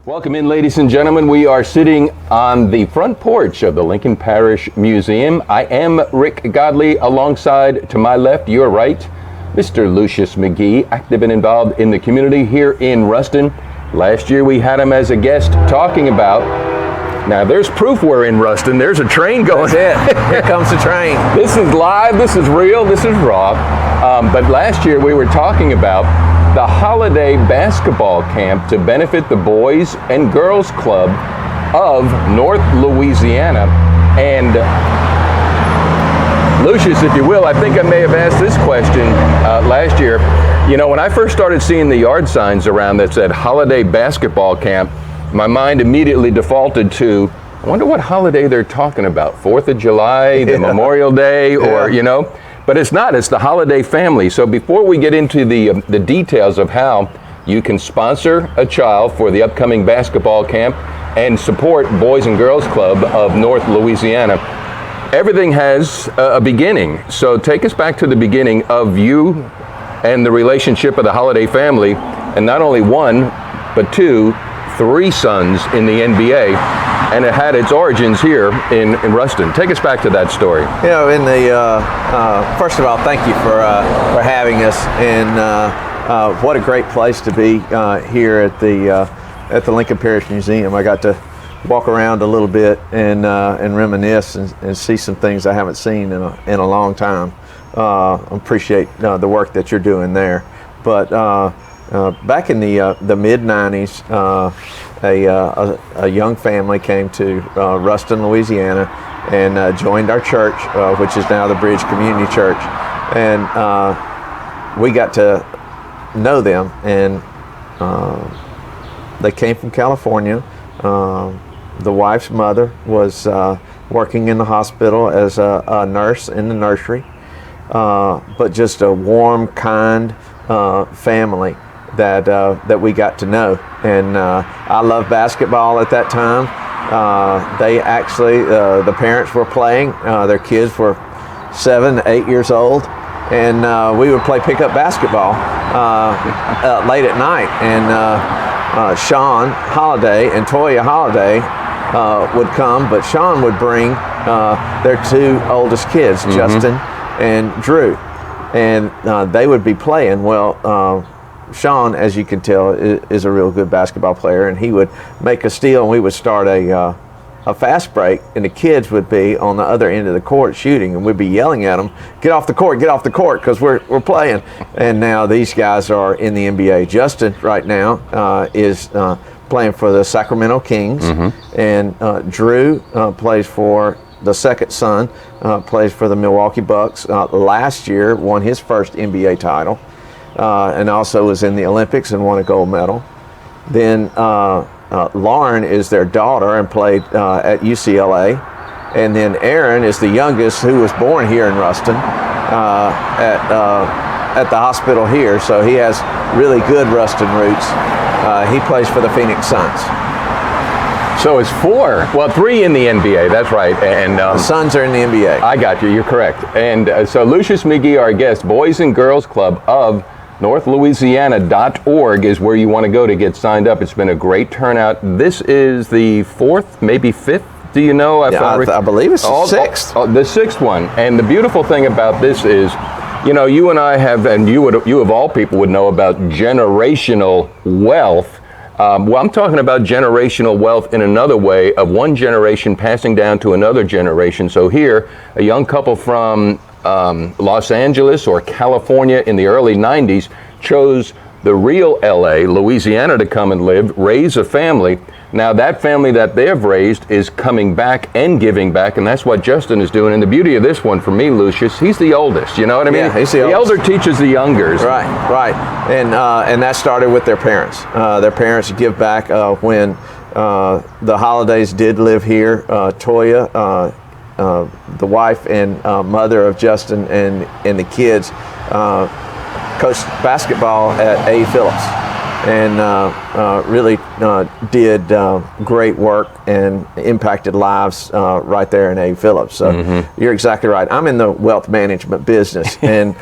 Welcome in, ladies and gentlemen. We are sitting on the front porch of the Lincoln Parish Museum. I am Rick Godley. Alongside, to my left, your right, Mr. Lucius McGehee, active and involved in the community here in Ruston. Last year we had him as a guest talking about, now there's proof we're in Ruston. There's a train going. That's it. Here comes the train. This is live, this is real, this is raw. But last year we were talking about the holiday basketball camp to benefit the Boys and Girls Club of North Louisiana. And Lucius, if you will, I think I may have asked this question last year. You know, when I first started seeing the yard signs around that said holiday basketball camp, my mind immediately defaulted to, I wonder what holiday they're talking about. 4th of July, the Memorial Day, or, you know. But it's not, it's the holiday family. So before we get into the details of how you can sponsor a child for the upcoming basketball camp and support Boys and Girls Club of North Louisiana, everything has a beginning. So take us back to the beginning of you and the relationship of the holiday family, and not only one, but two, three sons in the NBA, and it had its origins here in Ruston. Take us back to that story. You know, in the first of all, thank you for having us, and what a great place to be here at the Lincoln Parish Museum. I got to walk around a little bit and reminisce and see some things I haven't seen in a long time. Appreciate the work that you're doing there, but. Back in the mid-90s, a young family came to Ruston, Louisiana, and joined our church, which is now the Bridge Community Church. And we got to know them, and they came from California. The wife's mother was working in the hospital as a nurse in the nursery, but just a warm, kind family that we got to know. And I loved basketball at that time. They actually, the parents were playing, their kids were 7, 8 years old, and we would play pickup basketball late at night. And Sean Holiday and Toya Holiday would come, but Sean would bring their two oldest kids, Justin and Drew, and they would be playing. Well, Sean, as you can tell, is a real good basketball player, and he would make a steal, and we would start a fast break, and the kids would be on the other end of the court shooting, and we'd be yelling at them, get off the court, because we're playing. And now these guys are in the NBA. Justin right now is playing for the Sacramento Kings, and Drew plays for the second son, plays for the Milwaukee Bucks. Last year won his first NBA title. And also was in the Olympics and won a gold medal. Then Lauren is their daughter and played at UCLA. And then Aaron is the youngest, who was born here in Ruston at the hospital here. So he has really good Ruston roots. He plays for the Phoenix Suns. So it's 3 in the NBA, that's right. And the Suns are in the NBA. I got you, you're correct. And so Lucius McGehee, our guest, Boys and Girls Club of NorthLouisiana.org is where you want to go to get signed up. It's been a great turnout. This is the 4th, maybe 5th, do you know? I believe it's the 6th. The 6th one. And the beautiful thing about this is, you know, you and I have, and you of all people would know about generational wealth. Well, I'm talking about generational wealth in another way, of one generation passing down to another generation. So here, a young couple from Los Angeles or California in the early 90s chose the real LA, Louisiana, to come and live, raise a family. Now that family that they've raised is coming back and giving back, and that's what Justin is doing. And the beauty of this one for me, Lucius, he's the oldest, you know what I mean? Yeah, he's the elder teaches the youngers. Right. And that started with their parents. Their parents give back when the Holidays did live here. Toya, the wife and mother of Justin and the kids, coached basketball at A. Phillips, and really did great work and impacted lives right there in A. Phillips. So you're exactly right. I'm in the wealth management business, and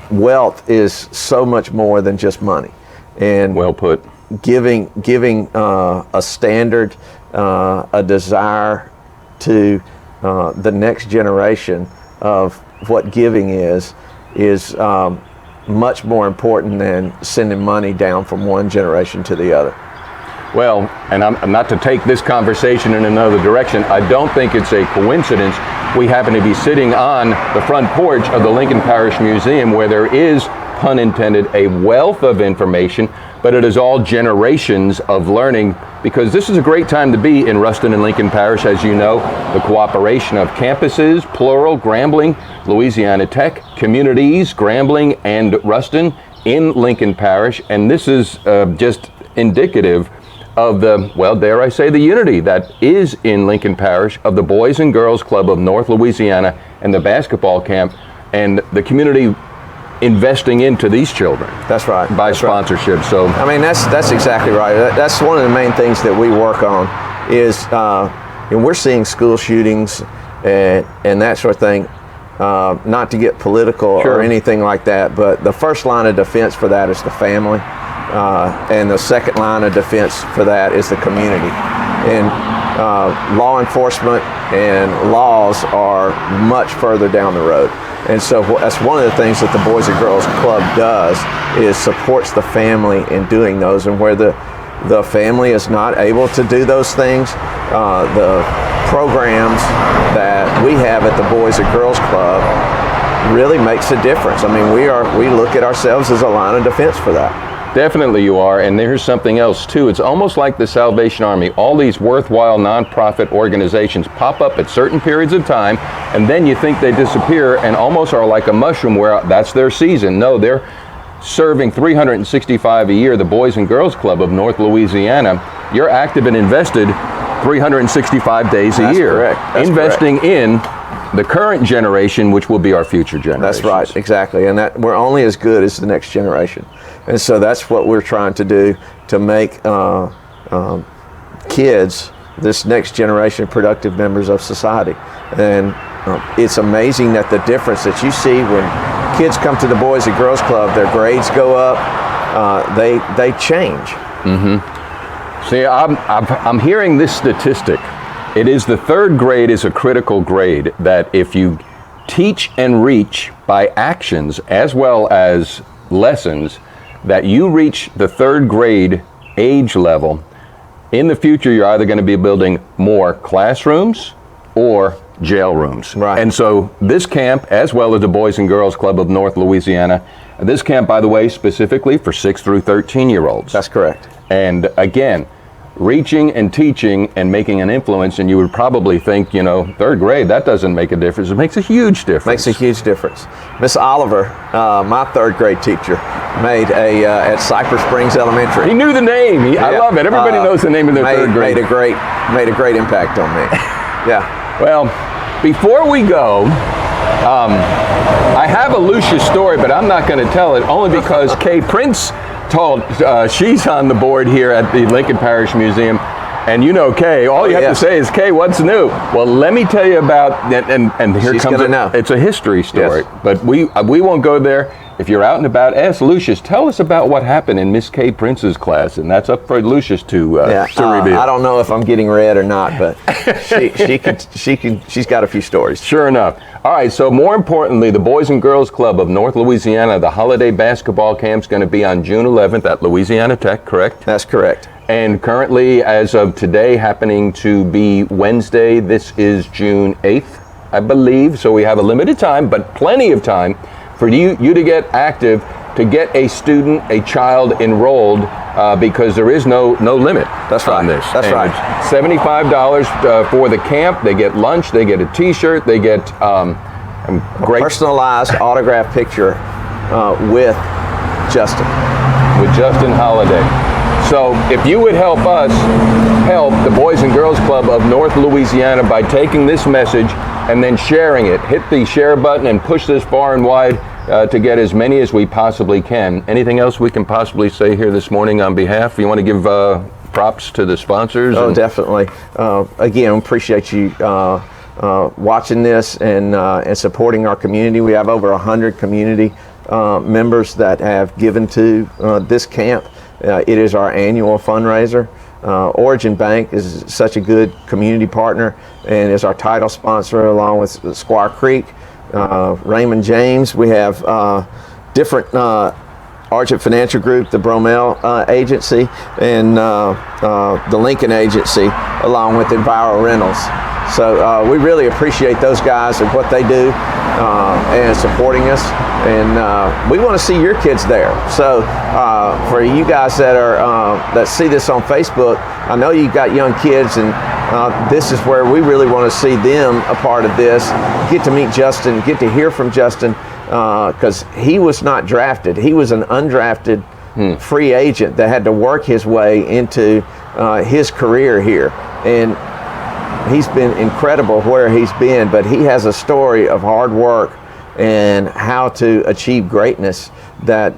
wealth is so much more than just money. And well put. giving a standard, a desire to the next generation of what giving is much more important than sending money down from one generation to the other. Well, and I'm not to take this conversation in another direction, I don't think it's a coincidence we happen to be sitting on the front porch of the Lincoln Parish Museum, where there is, pun intended, a wealth of information, but it is all generations of learning, because this is a great time to be in Ruston and Lincoln Parish. As you know, the cooperation of campuses, plural, Grambling, Louisiana Tech, communities, Grambling and Ruston in Lincoln Parish, and this is just indicative of the, well, dare I say, the unity that is in Lincoln Parish of the Boys and Girls Club of North Louisiana and the basketball camp, and the community investing into these children. That's right. By sponsorship. Right. So I mean, that's exactly right. That's one of the main things that we work on is, and we're seeing school shootings and that sort of thing. Not to get political Sure. or anything like that, but the first line of defense for that is the family. And the second line of defense for that is the community. And law enforcement and laws are much further down the road. And so that's one of the things that the Boys and Girls Club does, is supports the family in doing those. And where the family is not able to do those things, the programs that we have at the Boys and Girls Club really makes a difference. I mean, we look at ourselves as a line of defense for that. definitely you are, and there's something else too. It's almost like the Salvation Army. All these worthwhile nonprofit organizations pop up at certain periods of time, and then you think they disappear and almost are like a mushroom where that's their season. No, they're serving 365 a year. The Boys and Girls Club of North Louisiana, you're active and invested 365 days a year. Correct. That's investing in the current generation, which will be our future generation. That's right, exactly. And that we're only as good as the next generation. And so that's what we're trying to do, to make kids, this next generation, productive members of society. And it's amazing that the difference that you see when kids come to the Boys and Girls Club, their grades go up, they change. Mm-hmm. See, I'm hearing this statistic. It is the third grade is a critical grade, that if you teach and reach by actions as well as lessons, that you reach the third grade age level, in the future you're either going to be building more classrooms or jail rooms. Right. And so this camp, as well as the Boys and Girls Club of North Louisiana, this camp, by the way, specifically for 6 through 13-year-olds. That's correct. And again, reaching and teaching and making an influence, and you would probably think, you know, third grade, that doesn't make a difference. It makes a huge difference. Makes a huge difference. Miss Oliver, my third grade teacher, made at Cypress Springs Elementary. He knew the name. I love it. Everybody knows the name of their third grade. Made a great impact on me. Yeah. Well, before we go, I have a Lucius story, but I'm not going to tell it, only because Kay Prince told, she's on the board here at the Lincoln Parish Museum, and you know Kay, all you have to say is, Kay, what's new? Well, let me tell you about, and here She's comes know. It's a history story, Yes. but we won't go there. If you're out and about, ask Lucius, tell us about what happened in Miss Kay Prince's class, and that's up for Lucius to reveal. I don't know if I'm getting read or not, but she's got a few stories. Sure enough. All right, so more importantly, the Boys and Girls Club of North Louisiana, the holiday basketball camp's going to be on June 11th at Louisiana Tech, correct? That's correct. And currently, as of today, happening to be Wednesday, this is June 8th, I believe, so we have a limited time, but plenty of time for you to get active, to get a student, a child enrolled, because there is no limit on this. That's and right. It's $75 for the camp. They get lunch, they get a t-shirt, they get great Personalized autograph picture with Justin. With Justin Holiday. So if you would help us help the Boys and Girls Club of North Louisiana by taking this message and then sharing it, hit the share button and push this far and wide to get as many as we possibly can. Anything else we can possibly say here this morning on behalf? You want to give props to the sponsors? Oh, definitely. Again, appreciate you watching this and supporting our community. We have over 100 community members that have given to this camp. It is our annual fundraiser. Origin Bank is such a good community partner and is our title sponsor, along with Squaw Creek, Raymond James. We have different Argent Financial Group, the Bromell Agency, and the Lincoln Agency, along with Enviro Rentals. So we really appreciate those guys and what they do and supporting us. And we want to see your kids there. So for you guys that are that see this on Facebook, I know you've got young kids, and this is where we really want to see them a part of this. Get to meet Justin, get to hear from Justin, because he was not drafted. He was an undrafted free agent that had to work his way into his career here. And he's been incredible where he's been, but he has a story of hard work and how to achieve greatness that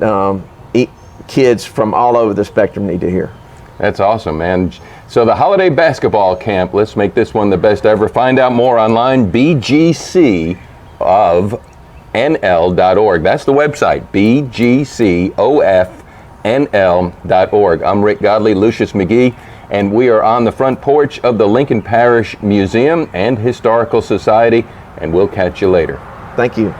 kids from all over the spectrum need to hear. That's awesome, man. So the holiday basketball camp, let's make this one the best ever. Find out more online, bgcofnl.org. That's the website, bgcofnl.org. I'm Rick Godley, Lucius McGehee, and we are on the front porch of the Lincoln Parish Museum and Historical Society, and we'll catch you later. Thank you.